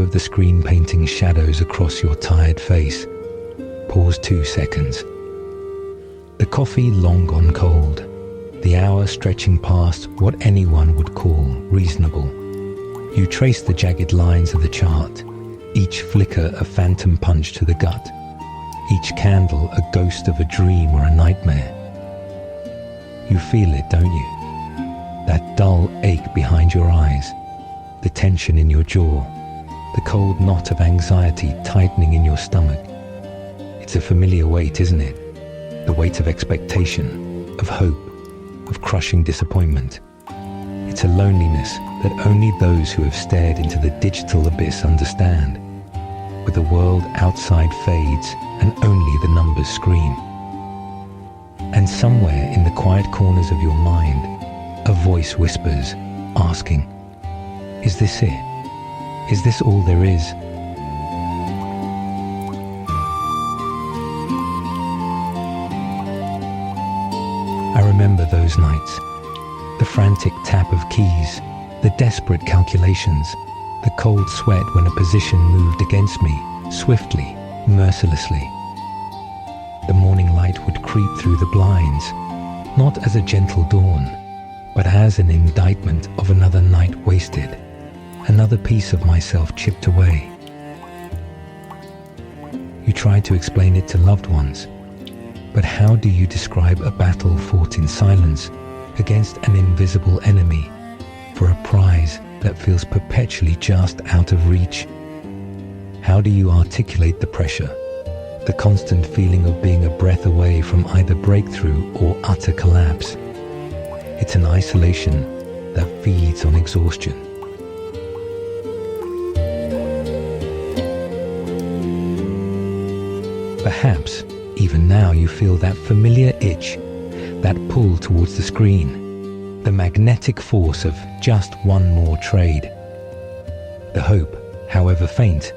of the screen painting shadows across your tired face. Pause 2 seconds. The coffee long gone cold. The hour stretching past what anyone would call reasonable. You trace the jagged lines of the chart, each flicker a phantom punch to the gut, each candle a ghost of a dream or a nightmare. You feel it, don't you? That dull ache behind your eyes, the tension in your jaw, the cold knot of anxiety tightening in your stomach. It's a familiar weight, isn't it? The weight of expectation, of hope, of crushing disappointment. It's a loneliness that only those who have stared into the digital abyss understand, where the world outside fades and only the numbers scream. And somewhere in the quiet corners of your mind, a voice whispers, asking, is this it? Is this all there is? I remember those nights, the frantic tap of keys, the desperate calculations, the cold sweat when a position moved against me, swiftly, mercilessly. The morning light would creep through the blinds, not as a gentle dawn, but as an indictment of another night wasted, another piece of myself chipped away. You try to explain it to loved ones, but how do you describe a battle fought in silence against an invisible enemy for a prize that feels perpetually just out of reach? How do you articulate the pressure, the constant feeling of being a breath away from either breakthrough or utter collapse? It's an isolation that feeds on exhaustion. Perhaps even now you feel that familiar itch, that pull towards the screen, the magnetic force of just one more trade. The hope, however faint,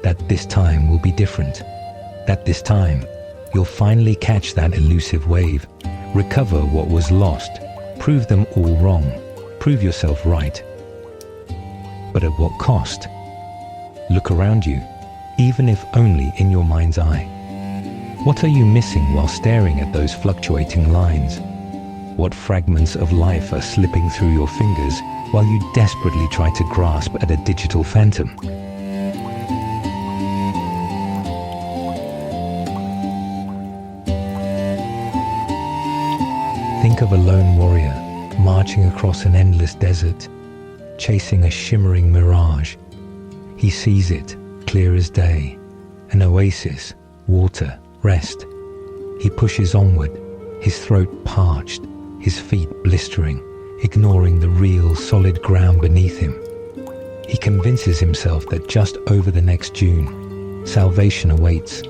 that this time will be different, that this time you'll finally catch that elusive wave, recover what was lost, prove them all wrong, prove yourself right. But at what cost? Look around you, even if only in your mind's eye. What are you missing while staring at those fluctuating lines? What fragments of life are slipping through your fingers while you desperately try to grasp at a digital phantom? Think of a lone warrior marching across an endless desert, chasing a shimmering mirage. He sees it, clear as day, an oasis, water, rest. He pushes onward, his throat parched, his feet blistering, ignoring the real, solid ground beneath him. He convinces himself that just over the next dune, salvation awaits.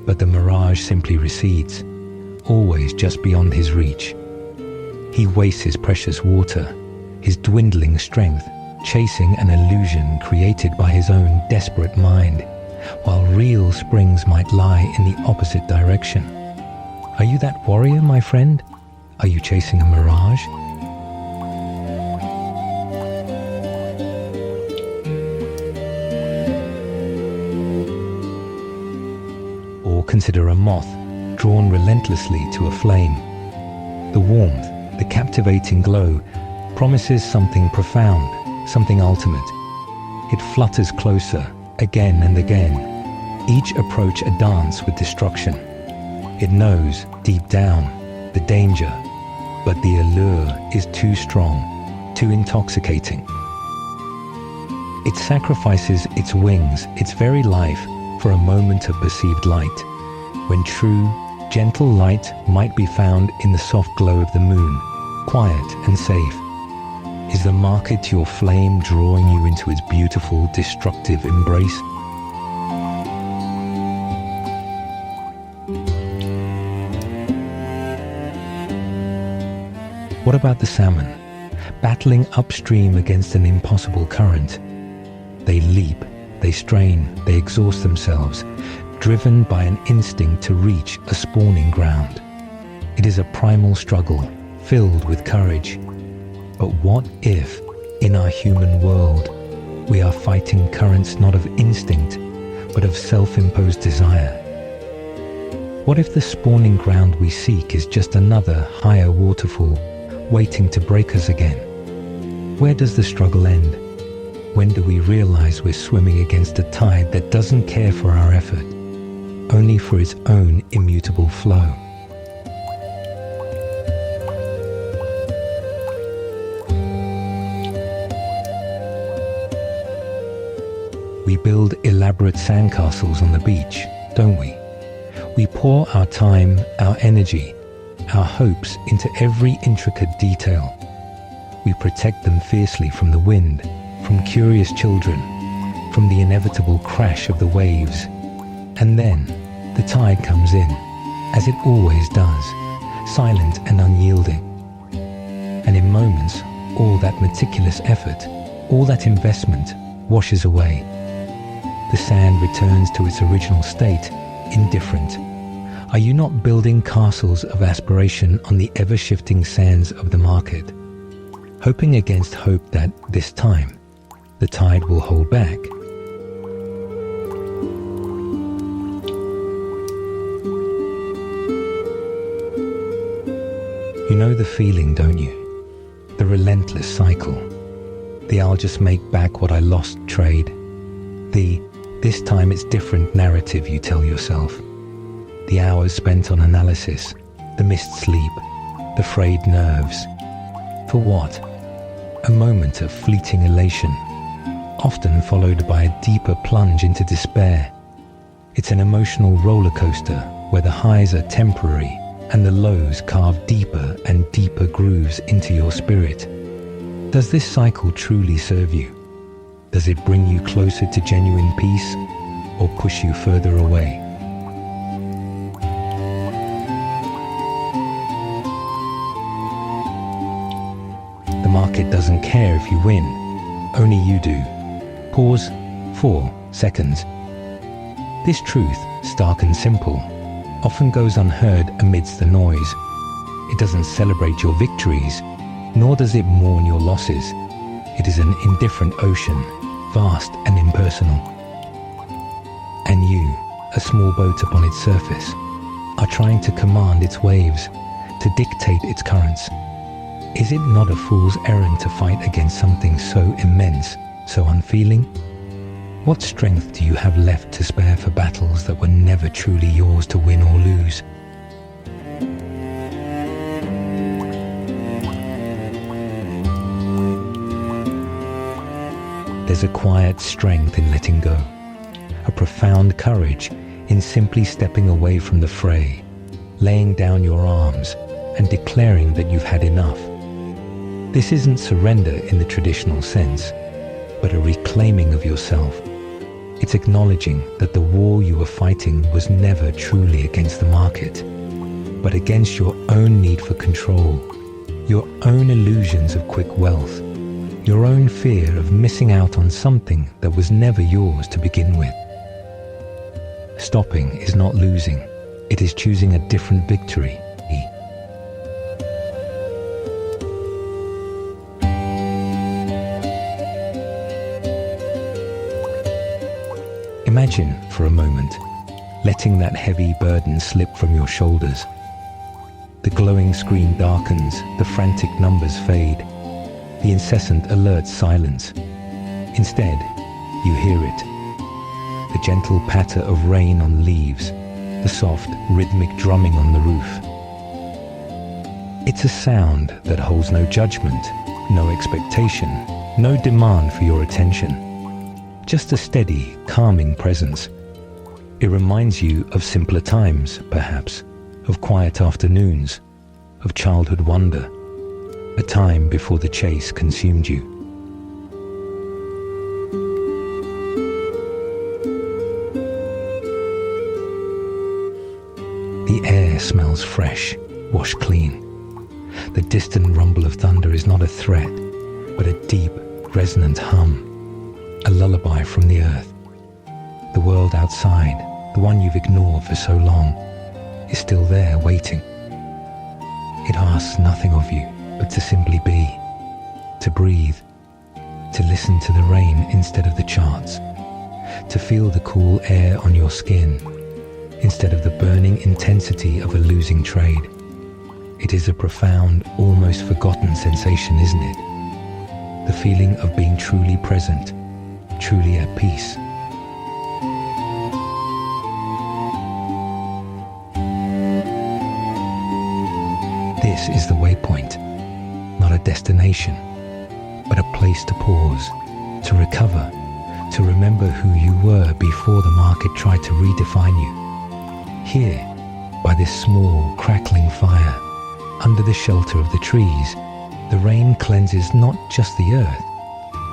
But the mirage simply recedes, always just beyond his reach. He wastes his precious water, his dwindling strength, chasing an illusion created by his own desperate mind, while real springs might lie in the opposite direction. Are you that warrior, my friend? Are you chasing a mirage? Or consider a moth drawn relentlessly to a flame. The warmth, the captivating glow, promises something profound, something ultimate. It flutters closer, again and again, each approach a dance with destruction. It knows, deep down, the danger, but the allure is too strong, too intoxicating. It sacrifices its wings, its very life, for a moment of perceived light, when true, gentle light might be found in the soft glow of the moon, quiet and safe. Is the marker to your flame drawing you into its beautiful, destructive embrace? What about the salmon, battling upstream against an impossible current? They leap, they strain, they exhaust themselves, driven by an instinct to reach a spawning ground. It is a primal struggle, filled with courage. But what if, in our human world, We are fighting currents not of instinct, but of self-imposed desire. What if the spawning ground we seek is just another higher waterfall, waiting to break us again? Where does the struggle end? When do we realize we're swimming against a tide that doesn't care for our effort, only for its own immutable flow? We build elaborate sandcastles on the beach, don't we? We pour our time, our energy, our hopes into every intricate detail. We protect them fiercely from the wind, from curious children, from the inevitable crash of the waves. And then the tide comes in, as it always does, silent and unyielding. And in moments, all that meticulous effort, all that investment washes away. The sand returns to its original state, indifferent. Are you not building castles of aspiration on the ever-shifting sands of the market, hoping against hope that, this time, the tide will hold back? You know the feeling, don't you? The relentless cycle. The "I'll just make back what I lost" trade. The "this time it's different" narrative you tell yourself. The hours spent on analysis, the missed sleep, the frayed nerves. For what? A moment of fleeting elation, often followed by a deeper plunge into despair. It's an emotional roller coaster where the highs are temporary and the lows carve deeper and deeper grooves into your spirit. Does this cycle truly serve you? Does it bring you closer to genuine peace or push you further away? The market doesn't care if you win, only you do. Pause 4 seconds. This truth, stark and simple, often goes unheard amidst the noise. It doesn't celebrate your victories, nor does it mourn your losses. It is an indifferent ocean, vast and impersonal. And you, a small boat upon its surface, are trying to command its waves, to dictate its currents. Is it not a fool's errand to fight against something so immense, so unfeeling? What strength do you have left to spare for battles that were never truly yours to win or lose? There's a quiet strength in letting go, a profound courage in simply stepping away from the fray, laying down your arms and declaring that you've had enough. This isn't surrender in the traditional sense, but a reclaiming of yourself. It's acknowledging that the war you were fighting was never truly against the market, but against your own need for control, your own illusions of quick wealth, your own fear of missing out on something that was never yours to begin with. Stopping is not losing, it is choosing a different victory. Imagine, for a moment, letting that heavy burden slip from your shoulders. The glowing screen darkens, the frantic numbers fade, the incessant alerts silence. Instead, you hear it. The gentle patter of rain on leaves, the soft, rhythmic drumming on the roof. It's a sound that holds no judgment, no expectation, no demand for your attention. Just a steady, calming presence. It reminds you of simpler times, perhaps, of quiet afternoons, of childhood wonder, a time before the chase consumed you. The air smells fresh, washed clean. The distant rumble of thunder is not a threat, but a deep, resonant hum. A lullaby from the earth. The world outside, the one you've ignored for so long, is still there waiting. It asks nothing of you but to simply be, to breathe, to listen to the rain instead of the charts, to feel the cool air on your skin instead of the burning intensity of a losing trade. It is a profound, almost forgotten sensation, isn't it? The feeling of being truly present, truly at peace. This is the waypoint, not a destination, but a place to pause, to recover, to remember who you were before the market tried to redefine you. Here, by this small, crackling fire, under the shelter of the trees, the rain cleanses not just the earth,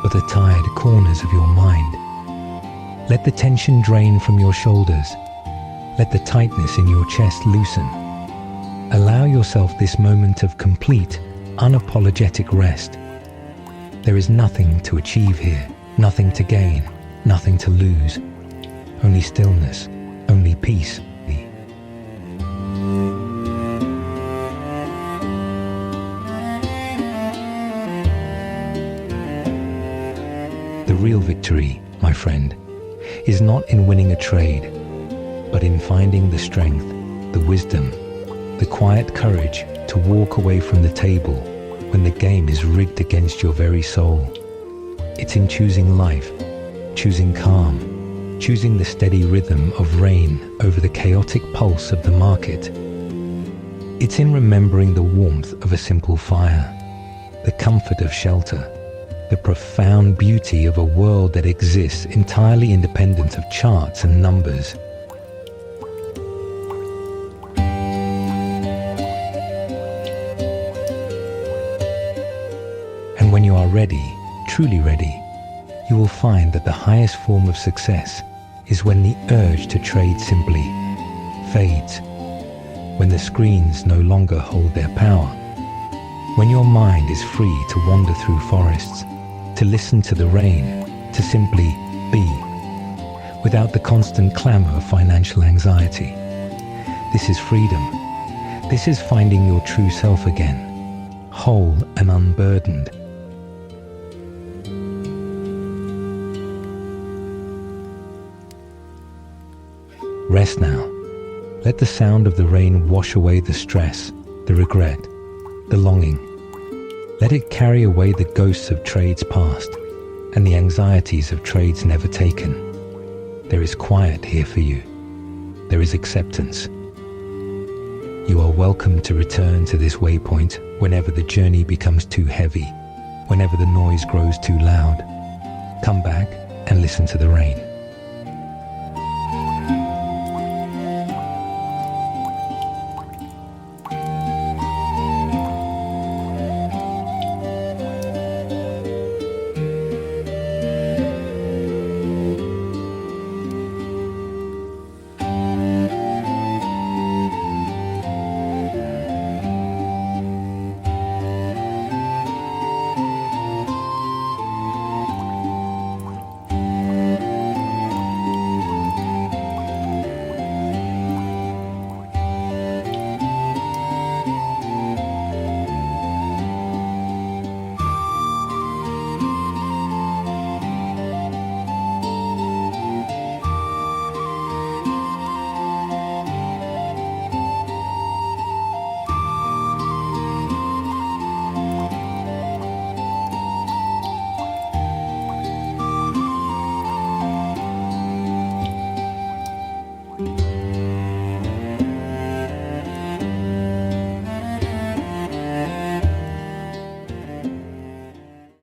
but the tired corners of your mind. Let the tension drain from your shoulders. Let the tightness in your chest loosen. Allow yourself this moment of complete, unapologetic rest. There is nothing to achieve here, nothing to gain, nothing to lose. Only stillness, only peace. The real victory, my friend, is not in winning a trade, but in finding the strength, the wisdom, the quiet courage to walk away from the table when the game is rigged against your very soul. It's in choosing life, choosing calm, choosing the steady rhythm of rain over the chaotic pulse of the market. It's in remembering the warmth of a simple fire, the comfort of shelter, the profound beauty of a world that exists entirely independent of charts and numbers. And when you are ready, truly ready, you will find that the highest form of success is when the urge to trade simply fades, when the screens no longer hold their power, when your mind is free to wander through forests, to listen to the rain, to simply be, without the constant clamor of financial anxiety. This is freedom. This is finding your true self again, whole and unburdened. Rest now. Let the sound of the rain wash away the stress, the regret, the longing. Let it carry away the ghosts of trades past and the anxieties of trades never taken. There is quiet here for you. There is acceptance. You are welcome to return to this waypoint whenever the journey becomes too heavy, whenever the noise grows too loud. Come back and listen to the rain.